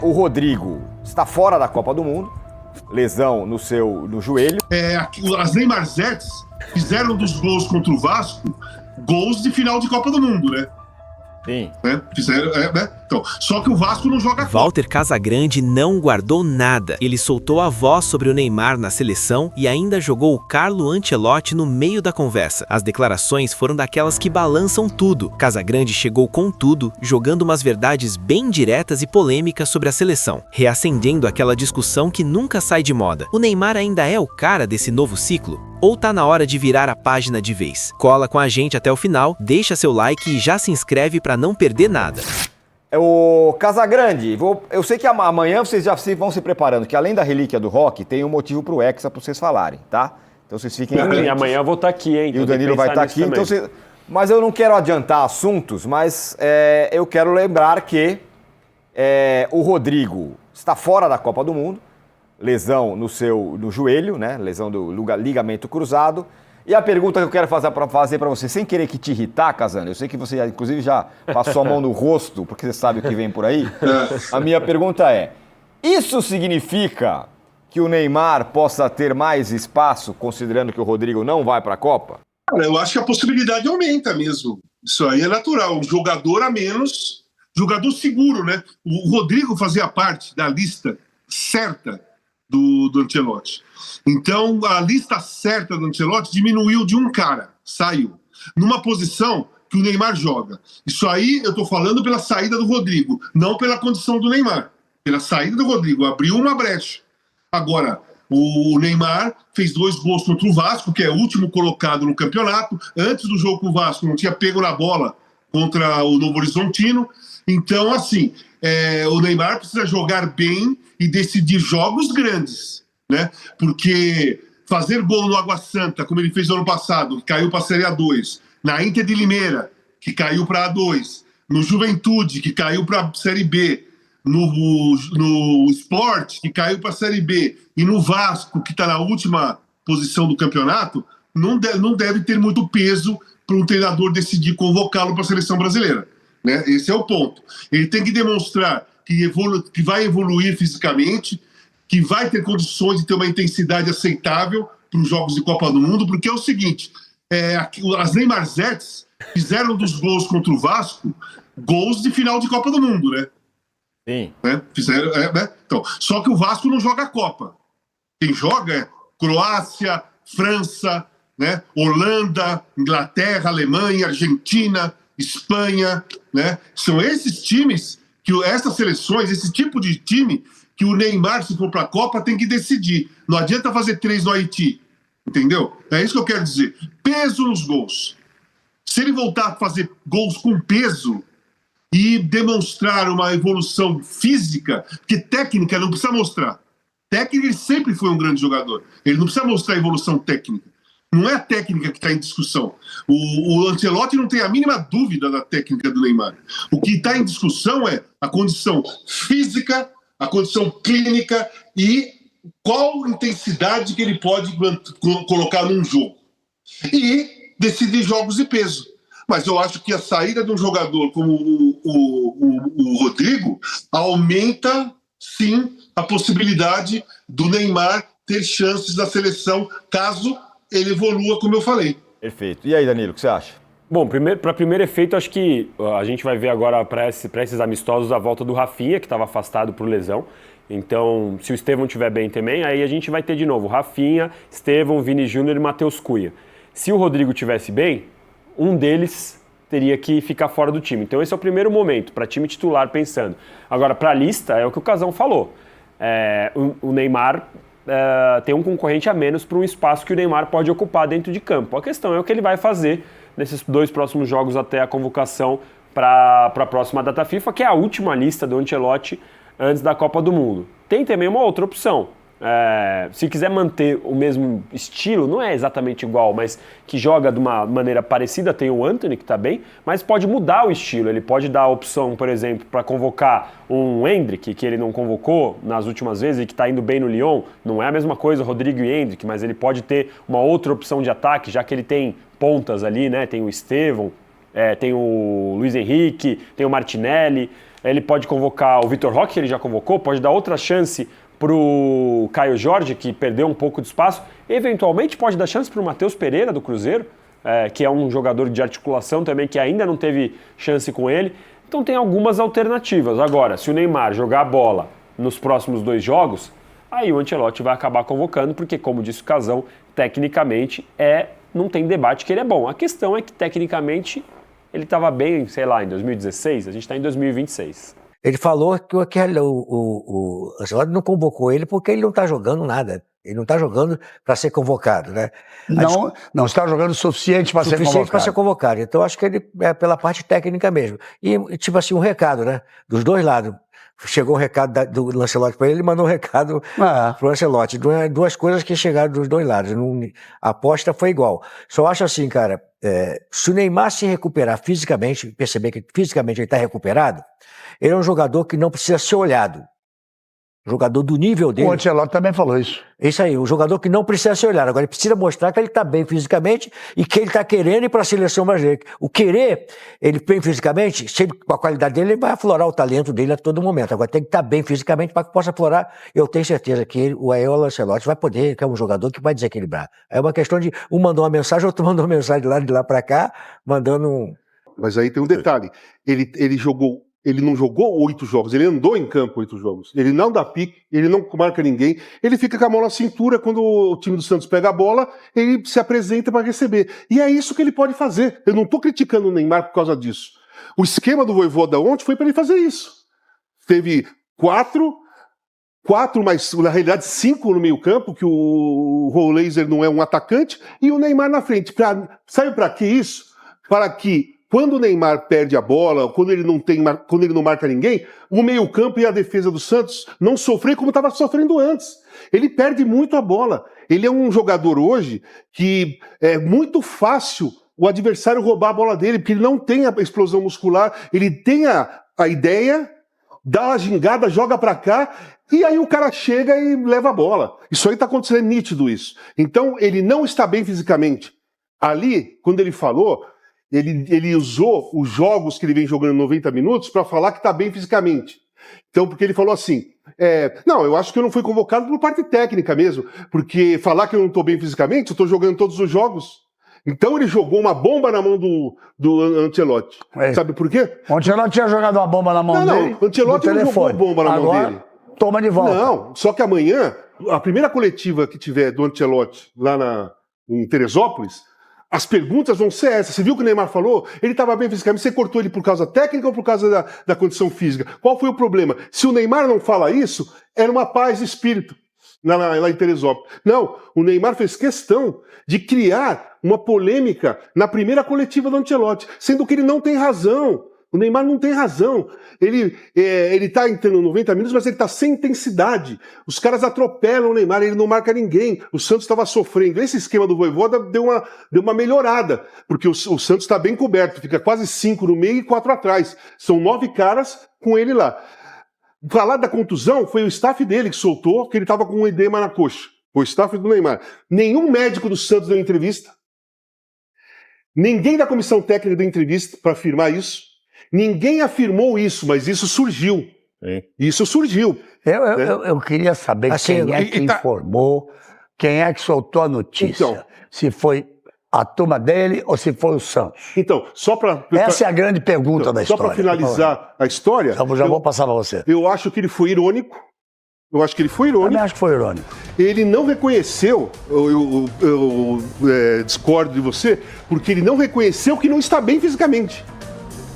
O Rodrigo está fora da Copa do Mundo, lesão no joelho. As Neymarzettes fizeram dos gols contra o Vasco gols de final de Copa do Mundo, né? Sim. Fizeram, né? Então, só que o Vasco não joga Copa. Walter Casagrande não guardou nada. Ele soltou a voz sobre o Neymar na seleção e ainda jogou o Carlo Ancelotti no meio da conversa. As declarações foram daquelas que balançam tudo. Casagrande chegou com tudo, jogando umas verdades bem diretas e polêmicas sobre a seleção, reacendendo aquela discussão que nunca sai de moda. O Neymar ainda é o cara desse novo ciclo? Ou tá na hora de virar a página de vez? Cola com a gente até o final, deixa seu like e já se inscreve para não perder nada. O Casagrande, eu sei que amanhã vocês já vão se preparando, que além da relíquia do rock, tem um motivo pro Hexa pra vocês falarem, tá? Então vocês fiquem atentos. E amanhã eu vou estar aqui, hein? E o Danilo vai estar aqui, então mas eu não quero adiantar assuntos, mas eu quero lembrar que o Rodrigo está fora da Copa do Mundo, lesão no joelho, né? Lesão do ligamento cruzado. E a pergunta que eu quero fazer para você, sem querer que te irritar, Casano, eu sei que você inclusive já passou a mão no rosto, porque você sabe o que vem por aí. A minha pergunta é, isso significa que o Neymar possa ter mais espaço, considerando que o Rodrigo não vai para a Copa? Cara, eu acho que a possibilidade aumenta mesmo. Isso aí é natural. Um jogador a menos, jogador seguro, né? O Rodrigo fazia parte da lista certa do Ancelotti. Então, a lista certa do Ancelotti diminuiu de um cara, saiu. Numa posição que o Neymar joga. Isso aí eu tô falando pela saída do Rodrigo, não pela condição do Neymar. Pela saída do Rodrigo, abriu uma brecha. Agora, o Neymar fez 2 gols contra o Vasco, que é o último colocado no campeonato. Antes do jogo com o Vasco, não tinha pego na bola contra o Novo Horizontino. Então, assim, o Neymar precisa jogar bem e decidir jogos grandes, né? Porque fazer gol no Água Santa, como ele fez no ano passado, que caiu para a Série A2, na Inter de Limeira, que caiu para a A2, no Juventude, que caiu para a Série B, no Sport, que caiu para a Série B, e no Vasco, que está na última posição do campeonato, não deve ter muito peso para um treinador decidir convocá-lo para a seleção brasileira, né? Esse é o ponto. Ele tem que demonstrar que vai evoluir fisicamente, que vai ter condições de ter uma intensidade aceitável para os jogos de Copa do Mundo, porque é o seguinte, as Neymarzettes fizeram dos gols contra o Vasco gols de final de Copa do Mundo, né? Sim. Fizeram, né? Então, só que o Vasco não joga a Copa. Quem joga é Croácia, França, né? Holanda, Inglaterra, Alemanha, Argentina, Espanha, né? São esses times, essas seleções, esse tipo de time que o Neymar, se for para a Copa, tem que decidir. Não adianta fazer 3 no Haiti, entendeu? É isso que eu quero dizer. Peso nos gols. Se ele voltar a fazer gols com peso e demonstrar uma evolução física, que técnica não precisa mostrar. Técnica, ele sempre foi um grande jogador. Ele não precisa mostrar evolução técnica. Não é a técnica que está em discussão. O Ancelotti não tem a mínima dúvida da técnica do Neymar. O que está em discussão é a condição física, a condição clínica e qual intensidade que ele pode colocar num jogo. E decidir jogos de peso. Mas eu acho que a saída de um jogador como o Rodrigo aumenta, sim, a possibilidade do Neymar ter chances na seleção, caso ele evolua, como eu falei. Perfeito. E aí, Danilo, o que você acha? Bom, para primeiro efeito, acho que a gente vai ver agora para esses amistosos a volta do Rafinha, que estava afastado por lesão. Então, se o Estevão estiver bem também, aí a gente vai ter de novo Rafinha, Estevão, Vini Júnior e Matheus Cunha. Se o Rodrigo estivesse bem, um deles teria que ficar fora do time. Então, esse é o primeiro momento, para time titular pensando. Agora, para a lista, é o que o Casão falou. O Neymar tem um concorrente a menos para um espaço que o Neymar pode ocupar dentro de campo. A questão é o que ele vai fazer nesses 2 próximos jogos até a convocação para a próxima data FIFA, que é a última lista do Ancelotti antes da Copa do Mundo. Tem também uma outra opção. Se quiser manter o mesmo estilo, não é exatamente igual, mas que joga de uma maneira parecida, tem o Antony, que está bem, mas pode mudar o estilo. Ele pode dar a opção, por exemplo, para convocar um Endrick, que ele não convocou nas últimas vezes e que está indo bem no Lyon. Não é a mesma coisa Rodrigo e Endrick, mas ele pode ter uma outra opção de ataque, já que ele tem pontas ali, né? Tem o Estevão, tem o Luiz Henrique, tem o Martinelli. ele pode convocar o Vitor Roque, que ele já convocou, pode dar outra chance para o Caio Jorge, que perdeu um pouco de espaço, eventualmente pode dar chance para o Matheus Pereira, do Cruzeiro, que é um jogador de articulação também, que ainda não teve chance com ele. Então tem algumas alternativas. Agora, se o Neymar jogar a bola nos próximos 2 jogos, aí o Ancelotti vai acabar convocando, porque, como disse o Casão, tecnicamente não tem debate que ele é bom. A questão é que, tecnicamente, ele estava bem, sei lá, em 2016, a gente está em 2026. Ele falou que o Ancelotti não convocou ele porque ele não está jogando nada. Ele não está jogando para ser convocado, né? Não está jogando o suficiente para ser convocado. Então, acho que ele é pela parte técnica mesmo. E, tipo assim, um recado, né? Dos dois lados. Chegou o recado do Ancelotti para ele mandou um recado para o Ancelotti. Duas coisas que chegaram dos dois lados. A aposta foi igual. Só acho assim, cara, se o Neymar se recuperar fisicamente, perceber que fisicamente ele está recuperado, ele é um jogador que não precisa ser olhado. Jogador do nível dele. O Ancelotti também falou isso. Isso aí, um jogador que não precisa ser olhado. Agora, ele precisa mostrar que ele está bem fisicamente e que ele está querendo ir para a seleção brasileira. O querer, ele bem fisicamente, se ele, com a qualidade dele, ele vai aflorar o talento dele a todo momento. Agora, tem que estar bem fisicamente para que possa aflorar. Eu tenho certeza que o Ancelotti vai poder, que é um jogador que vai desequilibrar. É uma questão de um mandou uma mensagem, outro mandou uma mensagem de lá para cá, mandando um... Mas aí tem um detalhe. Ele não jogou 8 jogos, ele andou em campo 8 jogos. Ele não dá pique, ele não marca ninguém, ele fica com a mão na cintura, quando o time do Santos pega a bola, ele se apresenta para receber. E é isso que ele pode fazer. Eu não estou criticando o Neymar por causa disso. O esquema do Vojvoda ontem foi para ele fazer isso. Teve 4, mas na realidade 5 no meio campo, que o Rollaser não é um atacante, e o Neymar na frente. Sabe para que isso? Para que quando o Neymar perde a bola, quando ele não marca ninguém, o meio-campo e a defesa do Santos não sofrer como estava sofrendo antes. Ele perde muito a bola. Ele é um jogador hoje que é muito fácil o adversário roubar a bola dele, porque ele não tem a explosão muscular, ele tem a ideia, dá uma gingada, joga para cá, e aí o cara chega e leva a bola. Isso aí está acontecendo, é nítido isso. Então, ele não está bem fisicamente. Ali, quando ele falou... Ele usou os jogos que ele vem jogando 90 minutos para falar que está bem fisicamente. Então, porque ele falou assim, não, eu acho que eu não fui convocado por parte técnica mesmo, porque falar que eu não estou bem fisicamente, eu estou jogando todos os jogos. Então ele jogou uma bomba na mão do Ancelotti. Sabe por quê? O Ancelotti tinha jogado uma bomba na mão dele. Não, o Ancelotti não jogou bomba na mão dele. Toma de volta. Não, só que amanhã, a primeira coletiva que tiver do Ancelotti lá em Teresópolis, as perguntas vão ser essas. Você viu o que o Neymar falou? Ele estava bem fisicamente. Você cortou ele por causa técnica ou por causa da condição física? Qual foi o problema? Se o Neymar não fala isso, era uma paz de espírito lá em Teresópolis. Não, o Neymar fez questão de criar uma polêmica na primeira coletiva do Ancelotti, sendo que ele não tem razão. O Neymar não tem razão. Ele está entrando 90 minutos, mas ele está sem intensidade. Os caras atropelam o Neymar, ele não marca ninguém. O Santos estava sofrendo. Esse esquema do Vojvoda deu uma melhorada, porque o Santos está bem coberto, fica quase 5 no meio e 4 atrás. São 9 caras com ele lá. Falar da contusão foi o staff dele que soltou, que ele estava com um edema na coxa. Foi o staff do Neymar. Nenhum médico do Santos deu entrevista. Ninguém da comissão técnica deu entrevista para afirmar isso. Ninguém afirmou isso, mas isso surgiu. Isso surgiu. Eu queria saber quem é que informou, quem é que soltou a notícia. Então, se foi a turma dele ou se foi o Santos. Então, essa é a grande pergunta da história. Só para finalizar a história... Já vou passar para você. Eu acho que ele foi irônico. Eu acho que foi irônico. Ele não reconheceu, eu discordo de você, porque ele não reconheceu que não está bem fisicamente.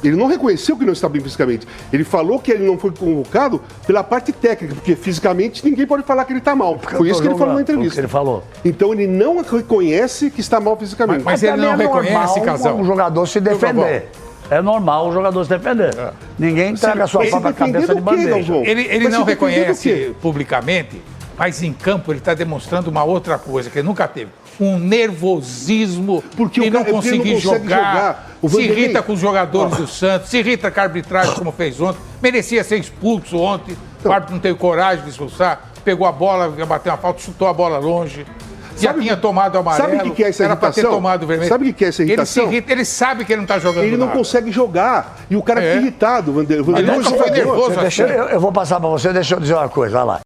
Ele não reconheceu que não está bem fisicamente. Ele falou que ele não foi convocado pela parte técnica, porque fisicamente ninguém pode falar que ele está mal. Foi isso que ele falou na entrevista. Ele falou. Então ele não reconhece que está mal fisicamente. Mas ele não reconhece, Casão. Um jogador se defender. É normal o jogador se defender. Ninguém traga a sua própria cabeça de bandeja. Ele não reconhece publicamente, mas em campo ele está demonstrando uma outra coisa que ele nunca teve. Um nervosismo porque não conseguir jogar. Se irrita com os jogadores do Santos, se irrita com a arbitragem como fez ontem. Merecia ser expulso ontem. O árbitro não teve coragem de expulsar. Pegou a bola, ia bater uma falta, chutou a bola longe. já tinha tomado amarelo. Sabe o que é essa irritação? Era para ter tomado vermelho. Sabe o que é essa irritação? Ele sabe que ele não está jogando Ele não nada. consegue jogar. E o cara fica irritado. Ele nunca foi nervoso assim. Eu vou passar para você, deixa eu dizer uma coisa, vai lá.